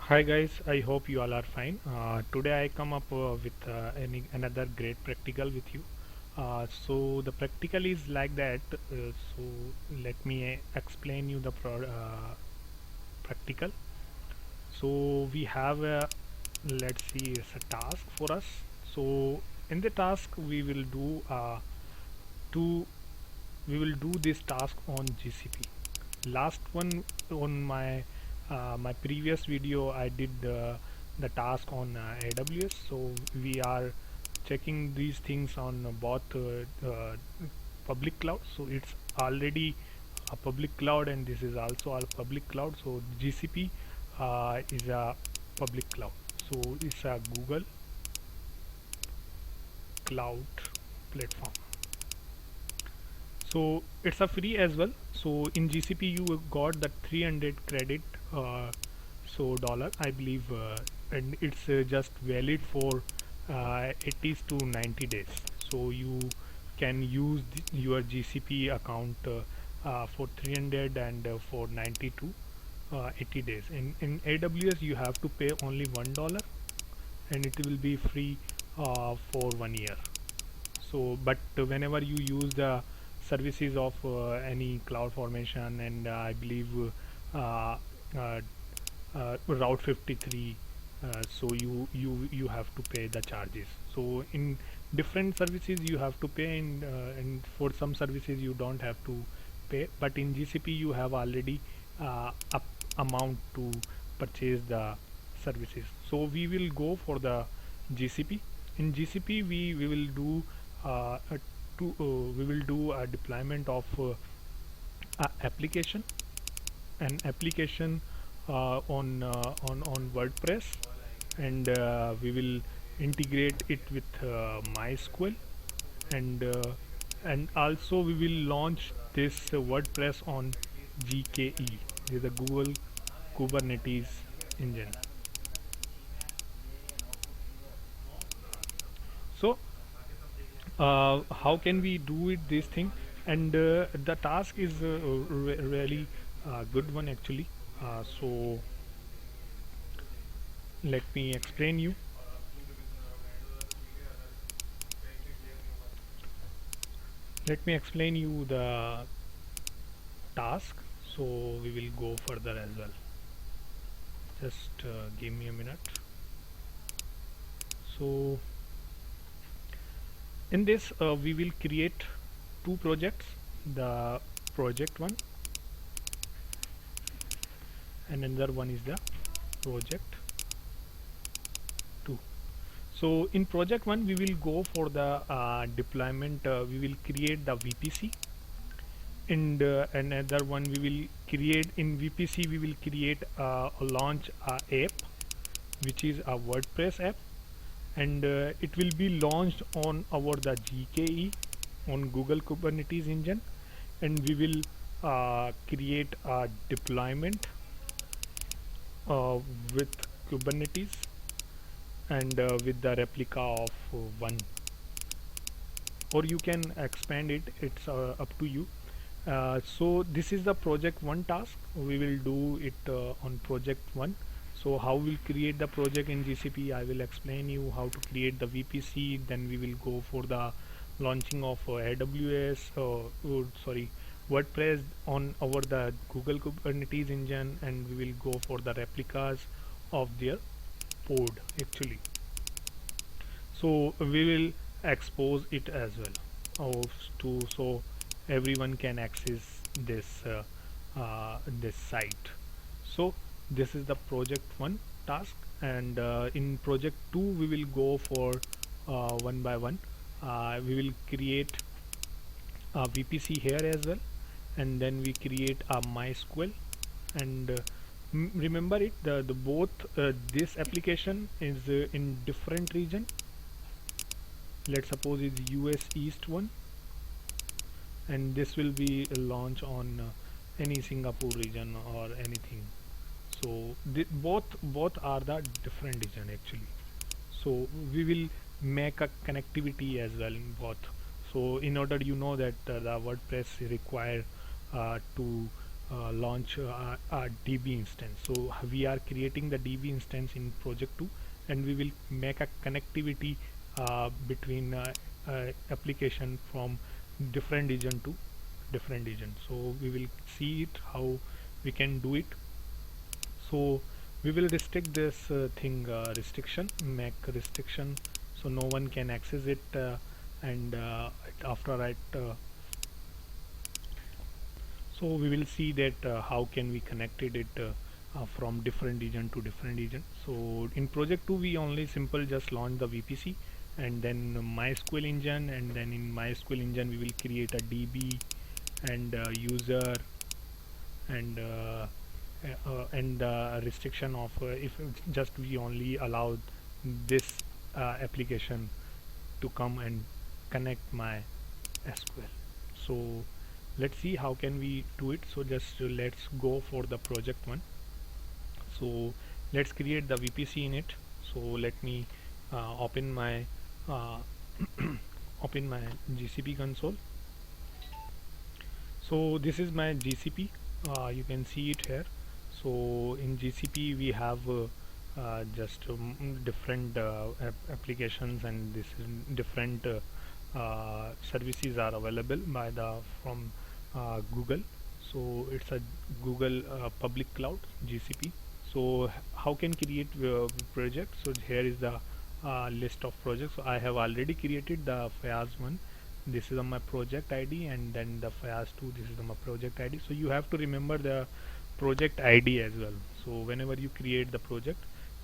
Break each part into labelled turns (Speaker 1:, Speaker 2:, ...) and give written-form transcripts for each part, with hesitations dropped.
Speaker 1: Hi guys, I hope you all are fine. Today I come up with another great practical with you. So the practical is like that. So let me explain you the practical. So we have a, let's see, it's a task for us. So in the task we will do two. We will do this task on GCP. Last one on my previous video I did the task on AWS, so we are checking these things on both public cloud, so it's already a public cloud and this is also a public cloud. So GCP is a public cloud, so it's a Google cloud platform. So it's a free as well. So in GCP you got the 300 credit, so dollar I believe, and it's just valid for 80 to 90 days. So you can use your GCP account for 300 and for 90 to 80 days. In AWS you have to pay only $1 and it will be free for 1 year. So but whenever you use the services of any cloud formation and I believe uh, uh, route 53, so you have to pay the charges. So in different services you have to pay, and for some services you don't have to pay, but in GCP you have already up amount to purchase the services. So we will go for the GCP. In GCP we will do a we will do a deployment of a application, an application on WordPress, and we will integrate it with MySQL, and and also we will launch this WordPress on GKE, this is the Google Kubernetes engine. So how can we do it this thing? And the task is really good one actually. So let me explain you. Let me explain you the task, so we will go further as well. Just give me a minute. So in this we will create two projects, the project one and another one is the project 2. So in project 1 we will go for the deployment, we will create the VPC, and another one we will create in VPC, we will create launch a app which is a WordPress app, and it will be launched on our the GKE on Google Kubernetes engine, and we will create a deployment with Kubernetes and with the replica of one, or you can expand it, it's up to you. So this is the project 1 task, we will do it on project 1. So how we'll create the project in GCP, I will explain you how to create the VPC, then we will go for the launching of AWS, sorry, WordPress on our the Google Kubernetes engine, and we will go for the replicas of their pod actually. So we will expose it as well to, so everyone can access this site. So this is the project 1 task, and in project 2 we will go for one by one. We will create a VPC here as well, and then we create a MySQL, and remember it, the both this application is in different region. Let's suppose it's US East one, and this will be a launch on any Singapore region or anything. So both are the different region actually. So we will make a connectivity as well in both. So in order, you know that the WordPress require to launch a DB instance. So we are creating the DB instance in project 2, and we will make a connectivity between application from different region to different region. So we will see it how we can do it. So we will restrict this thing, restriction, make restriction, so no one can access it, and after that so we will see that how can we connected it from different region to different region. So in project 2 we only simple just launch the VPC and then MySQL engine, and then in MySQL engine we will create a DB and user and restriction of if just we only allow this application to come and connect my SQL. So let's see how can we do it. So just let's go for the project one. So let's create the VPC in it. So let me open my uh, open my GCP console. So this is my GCP. You can see it here. So in GCP we have just different applications, and this is different services are available by the from Google. So it's a Google public cloud GCP. So how can create project? So here is the list of projects. So I have already created the Fayaz one. This is my project ID, and then the Fayaz 2. This is my project ID. So you have to remember the project ID as well. So whenever you create the project,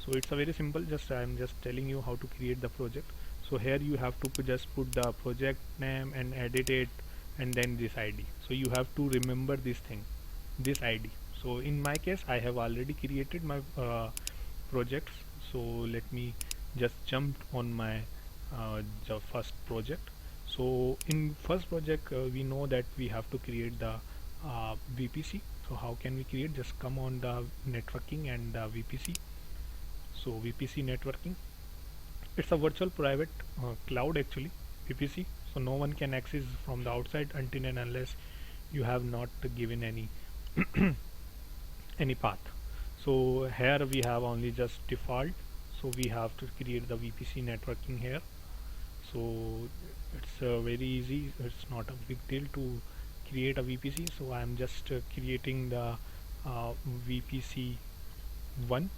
Speaker 1: so it's a very simple. Just I'm just telling you how to create the project. So here you have to just put the project name and edit it, and then this ID. So you have to remember this thing, this ID. So in my case I have already created my projects. So let me just jump on my the first project. So in first project we know that we have to create the VPC. So how can we create? Just come on the networking and the VPC. So VPC networking, it's a virtual private cloud actually, VPC. So no one can access from the outside until and unless you have not given any any path. So here we have only just default. So we have to create the VPC networking here. So it's very easy. It's not a big deal to create a VPC. So I'm just creating the VPC 1,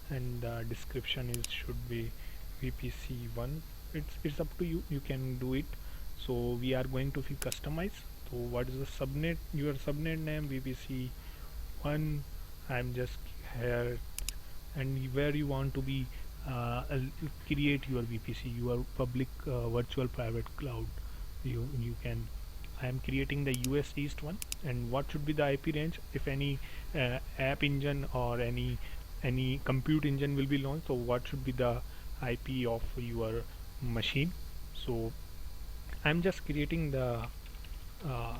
Speaker 1: and the description is should be VPC1. It's up to you. You can do it. So we are going to customize. So what is the subnet? Your subnet name VPC1. I'm just here, and where you want to be create your VPC, your public virtual private cloud. You can. I am creating the US East one, and what should be the IP range if any app engine or any compute engine will be launched. So what should be the IP of your machine? So I'm just creating the uh,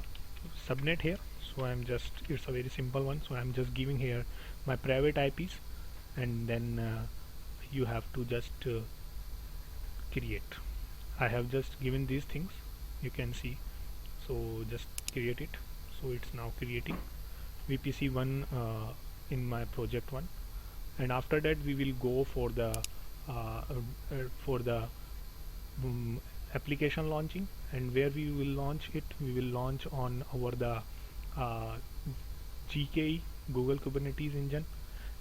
Speaker 1: subnet here. So I'm just, it's a very simple one. So I'm just giving here my private IPs, and then you have to just create. I have just given these things, you can see. So just create it. So it's now creating VPC1 in my project 1, and after that we will go for the application launching, and where we will launch it, we will launch on our the uh, GKE, Google Kubernetes engine,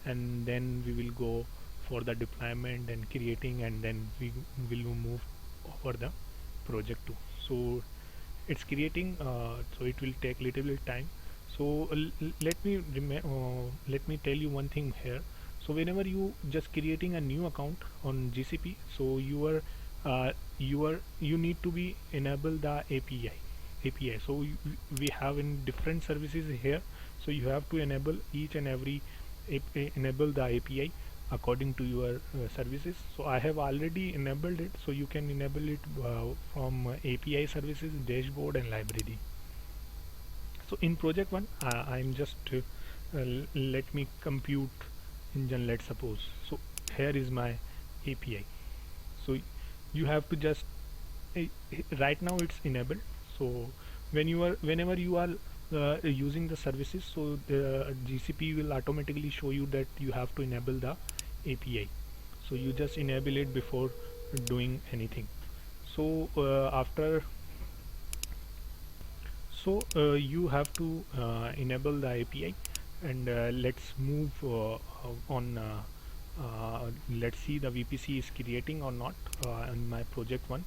Speaker 1: and then we will go for the deployment and creating, and then we will move over the project 2. So it's creating, so it will take little bit time. So let me tell you one thing here. So whenever you just creating a new account on GCP, so you need to be enable the API. So we have in different services here. So you have to enable each and every enable the API according to your services. So I have already enabled it. So you can enable it from API services, dashboard, and library. So in project 1 I'm just let me compute engine, let's suppose. So here is my API. So you have to just right now it's enabled. So whenever you are using the services, so the GCP will automatically show you that you have to enable the API. So you just enable it before doing anything. So after so you have to enable the API, and let's move on. Let's see the VPC is creating or not in my project one.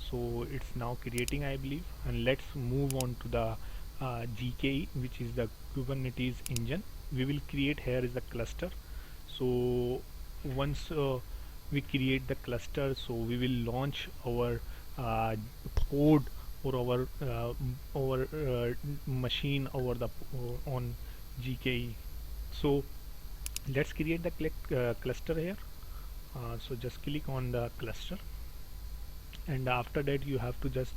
Speaker 1: So it's now creating, I believe, and let's move on to the GKE, which is the Kubernetes engine. We will create here is the cluster. So once we create the cluster, so we will launch our code or our machine over the on GKE. So let's create the cluster here. So just click on the cluster, and after that you have to just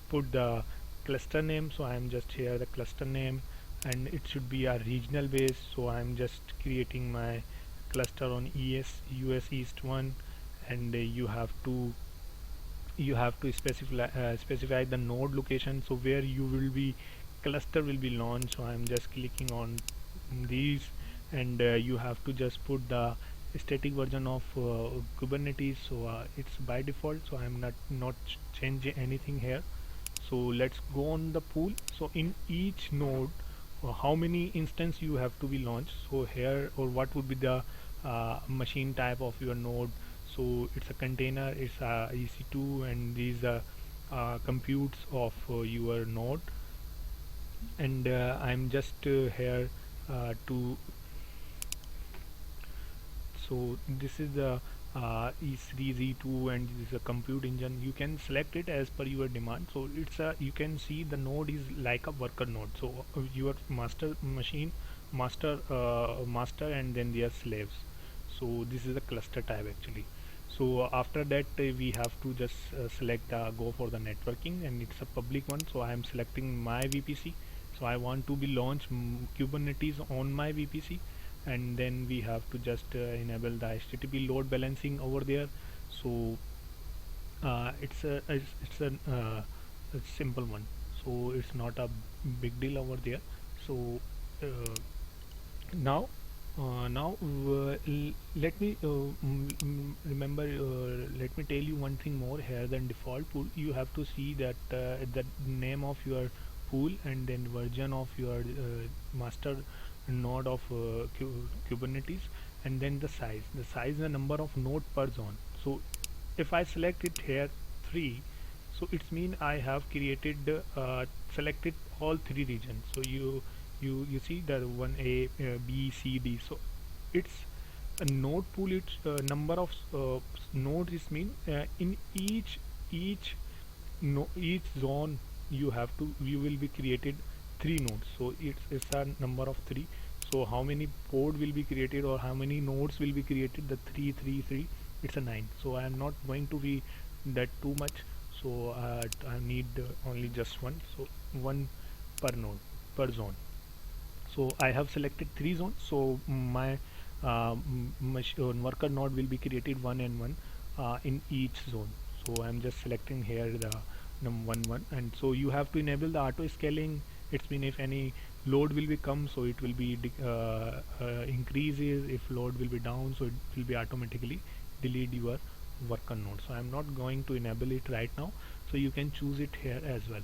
Speaker 1: put the cluster name. So I am just here the cluster name, and it should be a regional base. So I am just creating my cluster on US East 1, and you have to specify the node location, so where you will be cluster will be launched. So I'm just clicking on these, and you have to just put the static version of Kubernetes. So it's by default, so I'm not changing anything here. So let's go on the pool. So in each node, how many instance you have to be launched, so here, or what would be the machine type of your node. So it's a container, it's a EC2, and these are computes of your node. And I'm just here to so this is the E3 Z2, and this is a compute engine. You can select it as per your demand. So it's a, you can see the node is like a worker node. So your master machine, master, and then their slaves. So this is a cluster type actually. So after that we have to just select go for the networking, and it's a public one. So I am selecting my VPC. So I want to be launch Kubernetes on my VPC, and then we have to just enable the HTTP load balancing over there. So it's a simple one, so it's not a big deal over there. So uh, now let me remember let me tell you one thing more here. Than default pool, you have to see that the name of your pool, and then version of your master node of Kubernetes, and then the size the number of node per zone. So if I select it here 3, so it's mean I have created selected all 3 regions. So you see the 1A, B, C, D. So it's a node pool. It's number of nodes is mean in each each zone you will be created 3 nodes. So it's a number of 3. So how many pod will be created, or how many nodes will be created? The 3 it's a 9. So I am not going to be that too much. So I need only just one. So one per node per zone. So I have selected 3 zones. So my worker node will be created 1 and 1 in each zone. So I'm just selecting here the num 1 1, and so you have to enable the auto scaling. It's mean if any load will be come, so it will be increases. If load will be down, so it will be automatically delete your worker node. So I'm not going to enable it right now, so you can choose it here as well.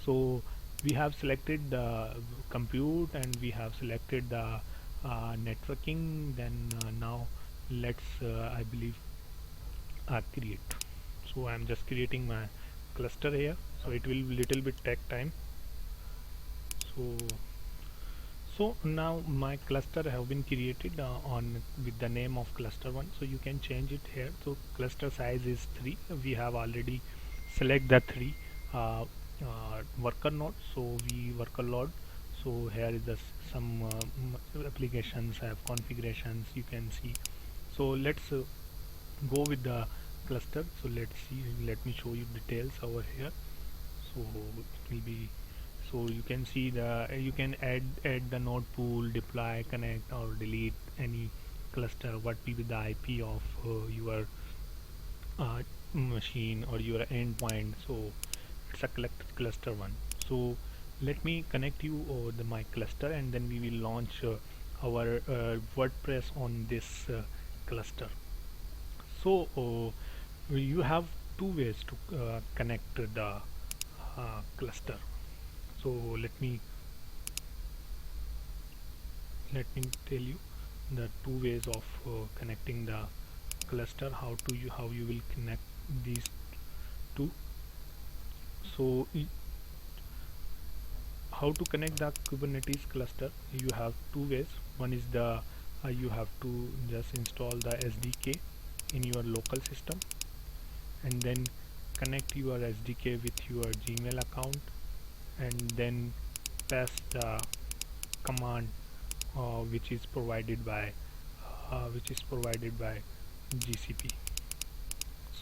Speaker 1: So we have selected the compute, and we have selected the networking. Then now let's I believe create. So I'm just creating my cluster here, so it will little bit take time. So now my cluster have been created on with the name of cluster 1. So you can change it here. So cluster size is 3. We have already select the 3 worker node. So we worker load. So here is the some applications have configurations you can see. So let's go with the cluster. So let's see, let me show you details over here. So it will be, so you can see the you can add the node pool, deploy, connect, or delete any cluster. What will be the IP of your machine or your endpoint. So it's a cluster 1. So Let me connect you over my cluster, and then we will launch our WordPress on this cluster. So you have two ways to connect the cluster. So let me tell you the two ways of connecting the cluster, how you will connect these two. So how to connect the Kubernetes cluster? You have two ways. One is the you have to just install the SDK in your local system, and then connect your SDK with your Gmail account, and then pass the command which is provided by GCP.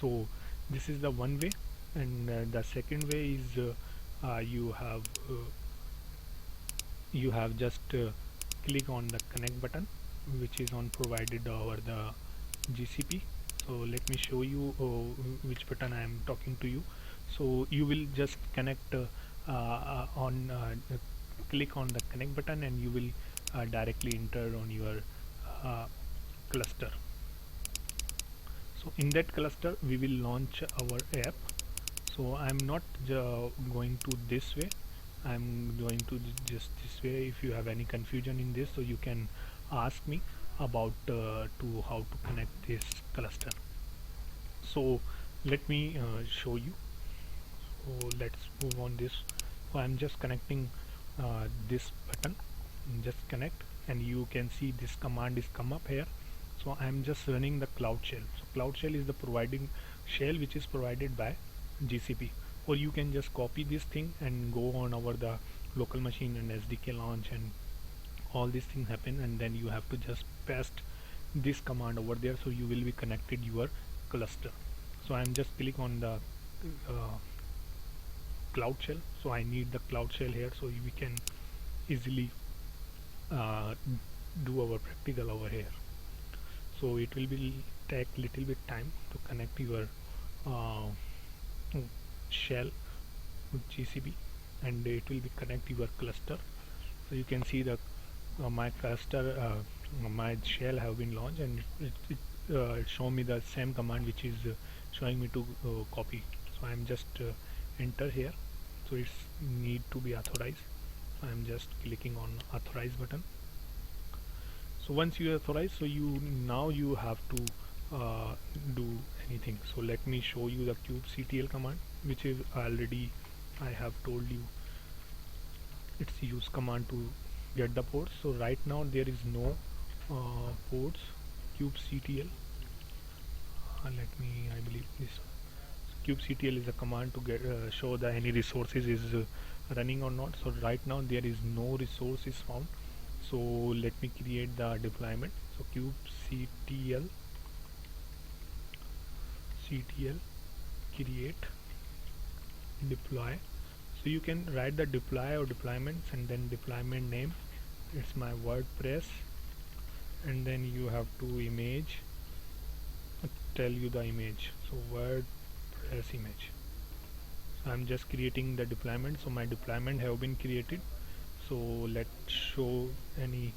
Speaker 1: So this is the one way, and the second way is you have just click on the connect button, which is on provided over the GCP. So let me show you which button I am talking to you. So you will just connect on click on the connect button, and you will directly enter on your uh, cluster. So in that cluster we will launch our app. So I'm not going to this way, I'm going to just this way. If you have any confusion in this, so you can ask me about to how to connect this cluster. So let me show you. So let's move on this. So I'm just connecting this button, just connect, and you can see this command is come up here. So I'm just running the Cloud Shell. So Cloud Shell is the providing shell which is provided by GCP, or you can just copy this thing and go on over the local machine and SDK launch, and all these things happen, and then you have to just paste this command over there, so you will be connected your cluster. So I'm just click on the uh, Cloud Shell. So I need the Cloud Shell here, so we can easily uh, do our practical over here. So it will be take little bit time to connect your uh, shell with GCP, and it will be connect your cluster. So you can see the my cluster, my shell have been launched, and it show me the same command which is showing me to copy. So I'm just enter here. So it's need to be authorized. So I'm just clicking on authorize button. So once you authorize, so you have to do anything. So let me show you the kubectl command, which is already I have told you it's use command to get the ports. So right now there is no ports kubectl. Let me, I believe this kubectl is a command to get show that any resources is running or not. So right now there is no resources found. So let me create the deployment. So kubectl create deploy. So you can write the deploy or deployments, and then deployment name, it's my WordPress, and then you have to image, tell you the image. So WordPress image. So I'm just creating the deployment. So my deployment have been created. So let's show any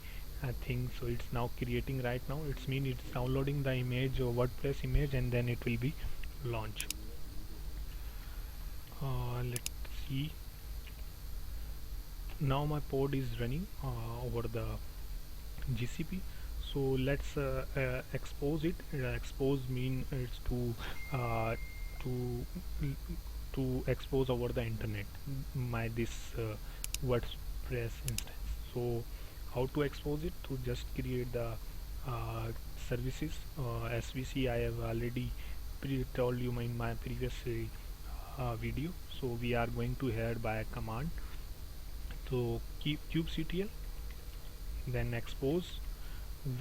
Speaker 1: thing. So it's now creating right now. It's mean it's downloading the image or WordPress image, and then it will be launch. Let's see. Now my pod is running over the GCP. So let's expose it. Expose mean it's uh, to to expose over the internet my this WordPress instance. So how to expose it? To just create the uh, services SVC. I have already told you in my previous video. So we are going to head by a command. So keep kubectl, then expose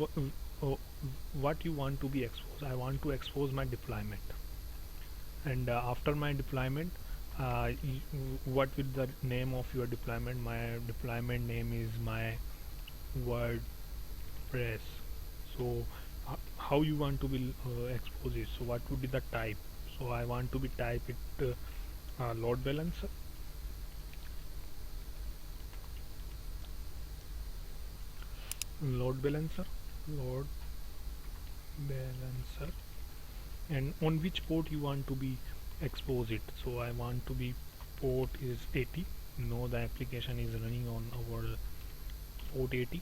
Speaker 1: uh, what you want to be exposed. I want to expose my deployment, and after my deployment, what will the name of your deployment? My deployment name is my WordPress. So how you want to be expose it? So what would be the type? So I want to be type it load balancer. load balancer, load balancer, and on which port you want to be expose it. So I want to be port is 80. No, the application is running on our port 80,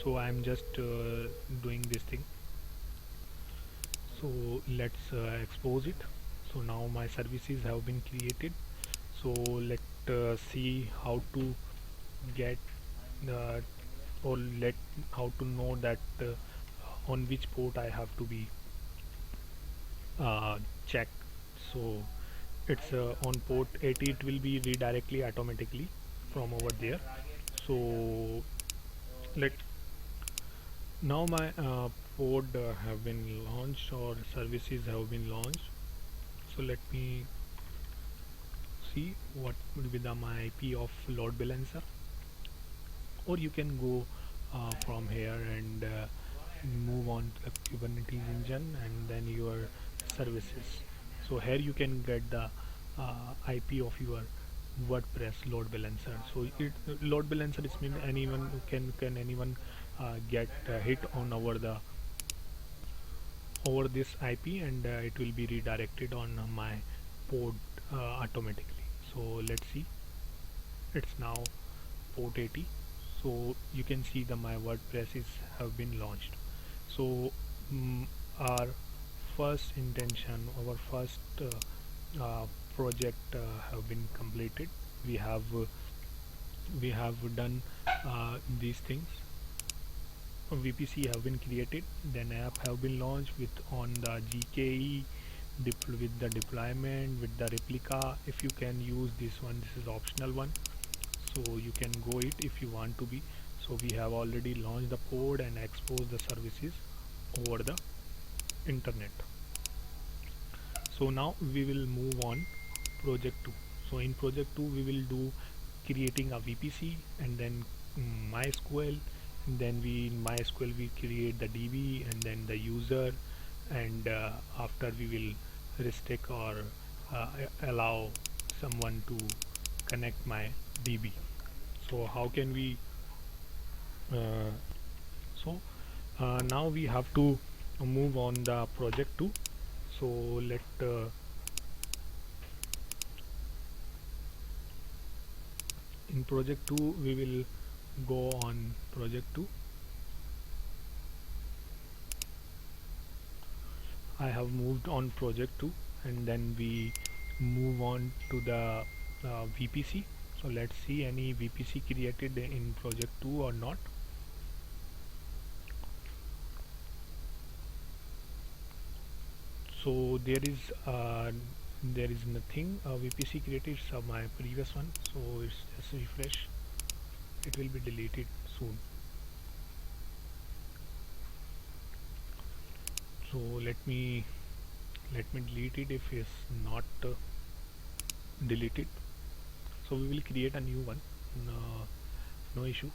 Speaker 1: so I'm just doing this thing. So let's expose it. So now my services have been created. So let's see how to get uh, or let how to know that on which port I have to be check. So it's on port 80, it will be redirectly automatically from over there. So let now my pod have been launched or services have been launched. So let me see what would be the my IP of load balancer, or you can go from here and move on to the Kubernetes engine and then your services. So here you can get the IP of your WordPress load balancer. So it load balancer is mean anyone can anyone get hit on over this IP, and it will be redirected on my port automatically. So let's see, it's now port 80. So you can see the my WordPress is have been launched. So our first intention, our first project have been completed. We have uh, we have done these things. VPC have been created, then app have been launched with on the GKE with the deployment with the replica. If you can use this one, this is optional one, so you can go it if you want to be. So we have already launched the pod and exposed the services over the internet. So now we will move on project 2. So in project 2 we will do creating a VPC and then MySQL, and then we in MySQL we create the DB and then the user, and after we will restrict or allow someone to connect my DB. So how can we uh, so now we have to move on the project 2. So let in project 2 we will go on project 2. I have moved on project 2, and then we move on to the VPC. So let's see any VPC created in project 2 or not. So there is nothing VPC created. So my previous one, so it's just refresh, it will be deleted soon. So let me delete it if it's not deleted. So we will create a new one, no, no issue.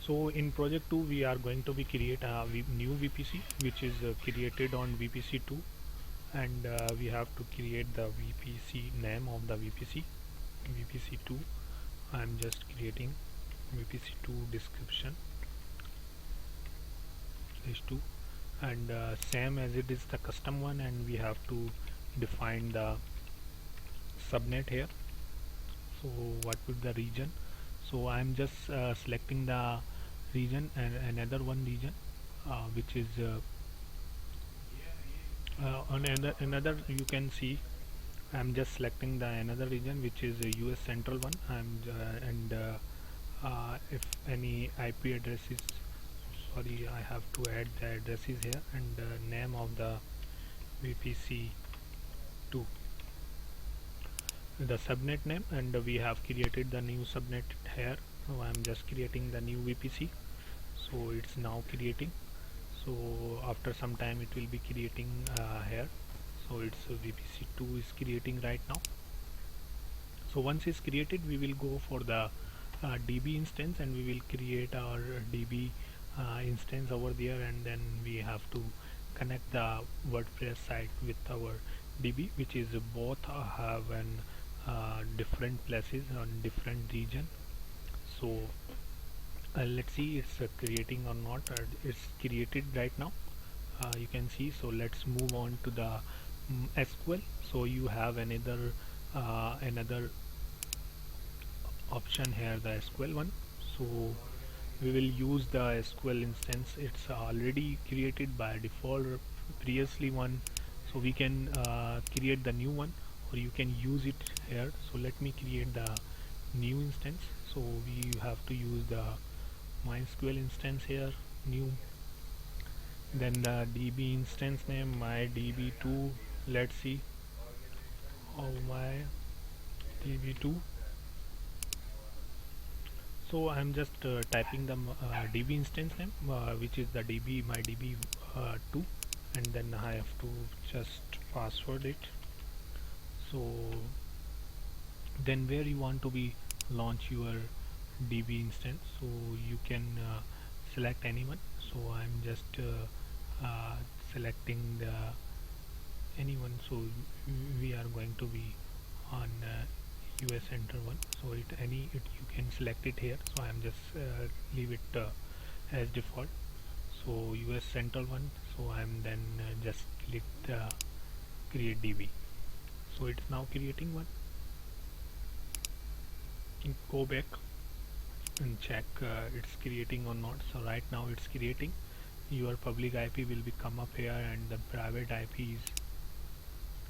Speaker 1: So in project 2 we are going to be create a new VPC which is created on VPC 2, and we have to create the VPC name of the VPC 2. I am just creating VPC 2 description is 2, and same as it is the custom one, and we have to define the subnet here. So what would the region? So I'm just selecting the region and another one region which is on another you can see I'm just selecting the another region which is a US central one. And if any IP address is, sorry, I have to add the addresses here, and name of the VPC2, the subnet name, and we have created the new subnet here. So I'm just creating the new VPC, so it's now creating. So after some time it will be creating here. So it's VPC2 is creating right now. So once it's created we will go for the DB instance, and we will create our DB instance over there, and then we have to connect the WordPress site with our DB, which is both have an different places on different region. So Let's see it's creating or not. It's created right now. You can see. So let's move on to the SQL. So you have another option here, the SQL one. So we will use the SQL instance. It's already created by default previously one, so we can create the new one, or you can use it here. So let me create the new instance. So we have to use the MySQL instance here, new, then the DB instance name mydb2. Let's see, oh, my db2. So I'm just typing the DB instance name, which is the DB my DB2, and then I have to just password it. So then where you want to be launch your DB instance, so you can select anyone. So I'm just selecting the anyone. So we are going to be on US Center one. So you can select it here. So I'm just leave it as default. So US Central one. So I'm then just click the create DB. So it's now creating one. You go back and check it's creating or not. So right now it's creating. Your public IP will be come up here, and the private IP is,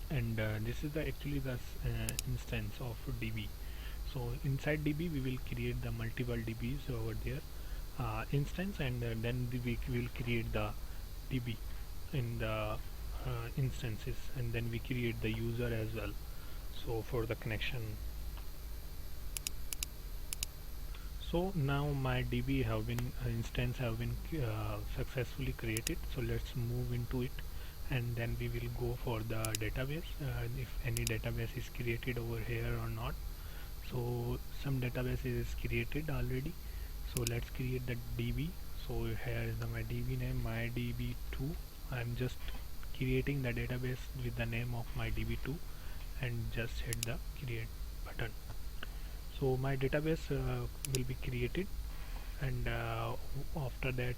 Speaker 1: and this is the actually the instance of DB. So inside DB we will create the multiple DBs over there instance, and then we will create the DB in the instances, and then we create the user as well. So for the connection, so now my DB have been instance have been successfully created. So let's move into it, and then we will go for the database, if any database is created over here or not. So some database is created already. So let's create the DB. So here is my DB name, my DB2. I'm just creating the database with the name of my DB2, and just hit the create button. So my database will be created, and after that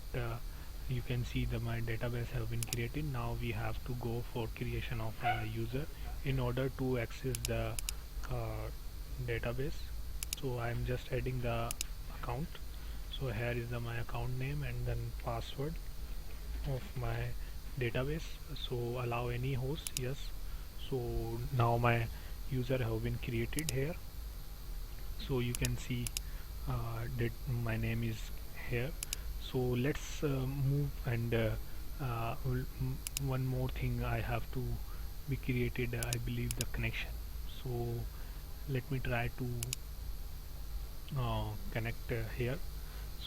Speaker 1: you can see that my database have been created. Now we have to go for creation of a user in order to access the database. So I'm just adding the account. So here is my account name and then password of my database. So allow any host, yes. So now my user have been created here. So you can see that my name is here. So let's move, and one more thing I have to be created, I believe, the connection. So let me try to connect here.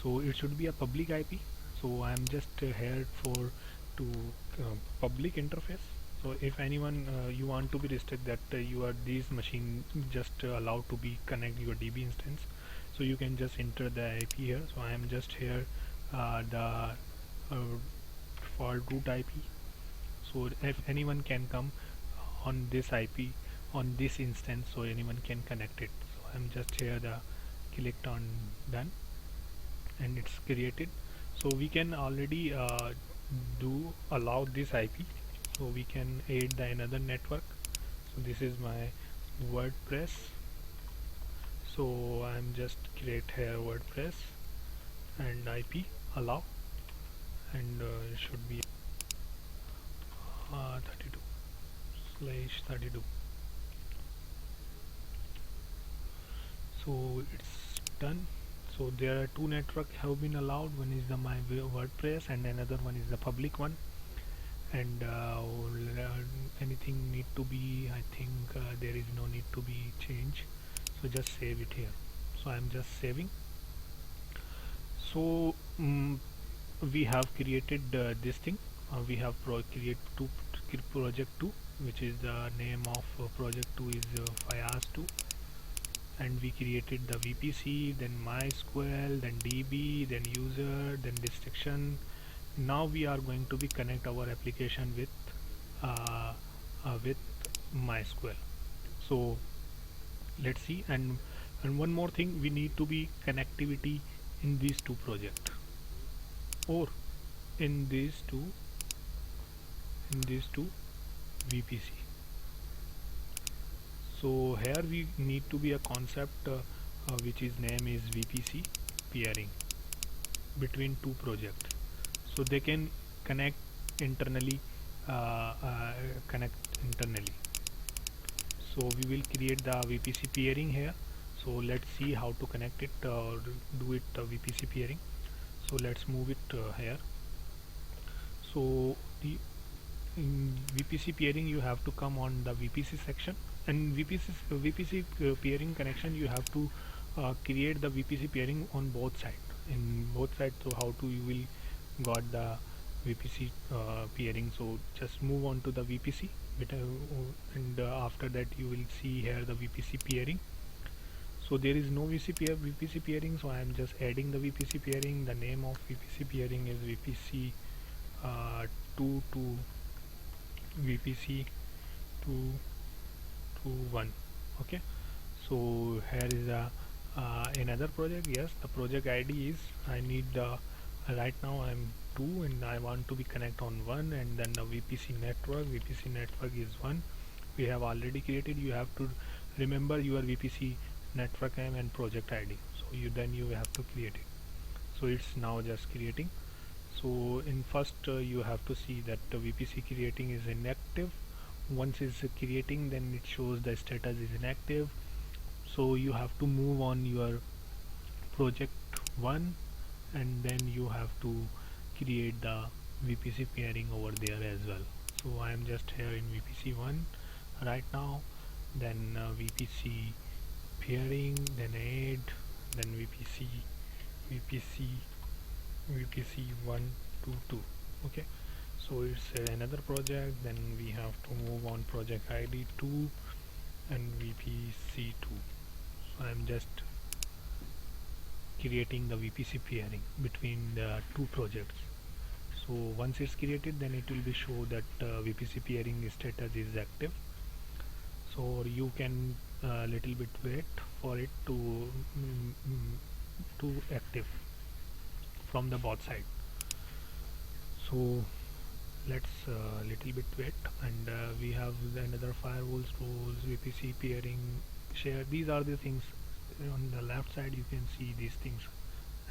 Speaker 1: So it should be a public IP. So I'm just here for to public interface. So if anyone you want to be restrict that you are these machine just allowed to be connect your DB instance, so you can just enter the IP here. So I am just here the default root IP. So if anyone can come on this IP on this instance, so anyone can connect it. So I'm just here the clicked on done, and it's created. So we can already do allow this IP. So we can add the another network. So this is my WordPress. So I'm just create here WordPress and IP allow, and it should be 32/32. So it's done. So there are two network have been allowed. One is the my WordPress, and another one is the public one. And anything need to be, I think there is no need to be change. So just save it here. So I'm just saving. So we have created this thing. We have create two project 2, which is the name of project 2 is Fayaz2, and we created the VPC, then MySQL, then DB, then user, then restriction. Now we are going to be connect our application with MySQL. So let's see, and one more thing, we need to be connectivity in these two projects, or in these two VPC. So here we need to be a concept which is name is VPC peering between two projects, so they can connect internally, connect internally. So we will create the VPC peering here. So let's see how to connect it or do it VPC peering. So let's move it here. So the in VPC peering you have to come on the VPC section, and VPC peering connection you have to create the VPC peering on both sides, in both sides. So how to you will got the VPC peering. So just move on to the VPC and after that you will see here the VPC peering. So there is no VPC peering, so I am just adding the VPC peering. The name of VPC peering is VPC 2 to VPC 2 to 1. Okay, so here is a another project. Yes, the project ID is I need right now I'm 2 and I want to be connect on 1, and then the VPC network is 1. We have already created. You have to remember your VPC network name and project ID, so you have to create it. So it's now just creating. So in first you have to see that the VPC creating is inactive. Once it's creating, then it shows the status is inactive. So you have to move on your project 1, and then you have to create the VPC peering over there as well. So I am just here in VPC 1 right now, then VPC peering, then add, then VPC VPC 1 to 2. Okay, so it's another project. Then we have to move on project ID 2 and VPC 2. So I'm just creating the VPC peering between the two projects. So once it's created, then it will be show that VPC peering status is active. So you can little bit wait for it to active from the both side. So let's little bit wait, and we have another firewalls rules, VPC peering, share. These are the things on the left side. You can see these things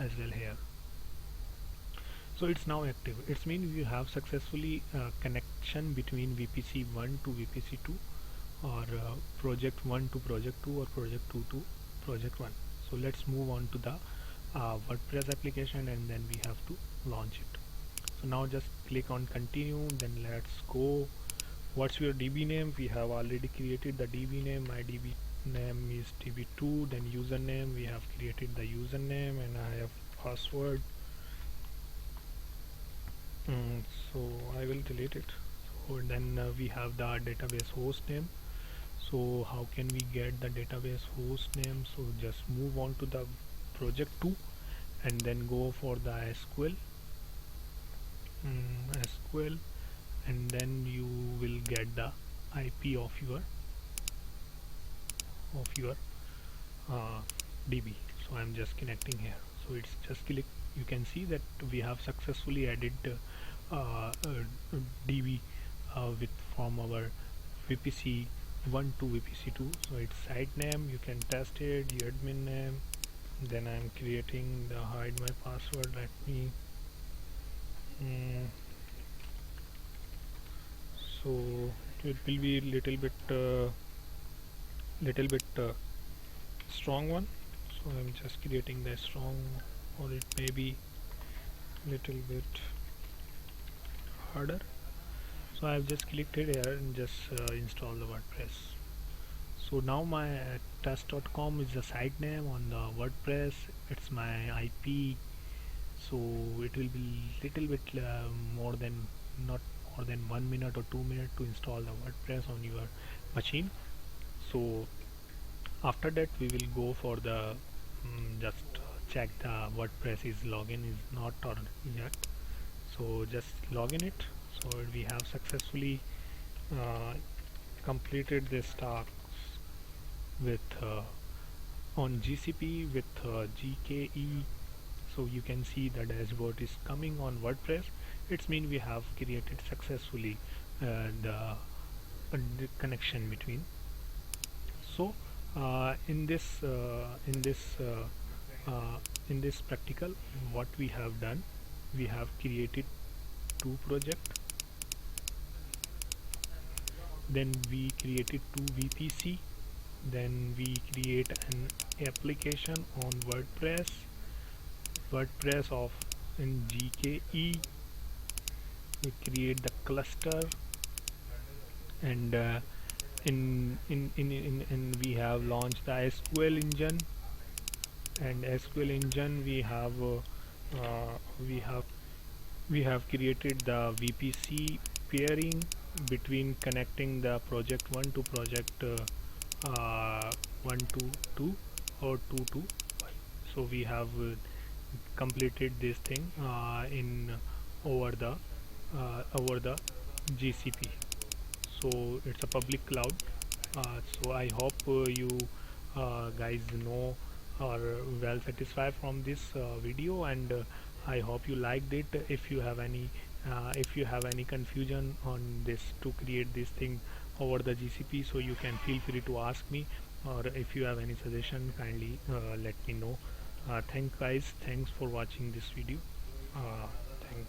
Speaker 1: as well here. So it's now active. It means you have successfully connection between VPC 1 to VPC 2, or project 1 to project 2, or project 2 to project 1. So let's move on to the WordPress application, and then we have to launch it. So now just click on continue, then let's go. What's your DB name? We have already created the DB name. My DB name is DB2. Then username, we have created the username, and I have password. So I will delete it. So then we have the database host name. So how can we get the database host name? So just move on to the project 2 and then go for the SQL, and then you will get the IP of your DB. So I'm just connecting here. So it's just click. You can see that we have successfully added DB with from our VPC 1 to VPC 2. So it's site name. You can test it. The admin name. Then I'm creating the hide my password. Let me. So it will be little bit strong one. So I'm just creating the strong, or it may be little bit harder. So I've just clicked it here and just install the WordPress. So now my test.com is the site name on the WordPress. It's my IP. So it will be little bit more than not more than 1 minute or 2 minutes to install the WordPress on your machine. So after that we will go for the just check the WordPress is login is not or yet. So just login it. So we have successfully completed this task with on GCP with GKE So you can see the dashboard is coming on WordPress. It's mean we have created successfully the connection between. So in this practical, what we have done, we have created two projects. Then we created two VPC. Then we create an application on WordPress of in GKE. We create the cluster, and in we have launched the SQL engine. And SQL engine uh, we have we have created the VPC pairing between connecting the project 1 to project 1 to 2 or 2 to 1. So we have completed this thing in over the GCP. So it's a public cloud. So I hope you guys know or well satisfied from this video, and I hope you liked it. If you have any confusion on this to create this thing over the GCP, so you can feel free to ask me, or if you have any suggestion, kindly let me know. Thanks guys, thanks for watching this video. Thank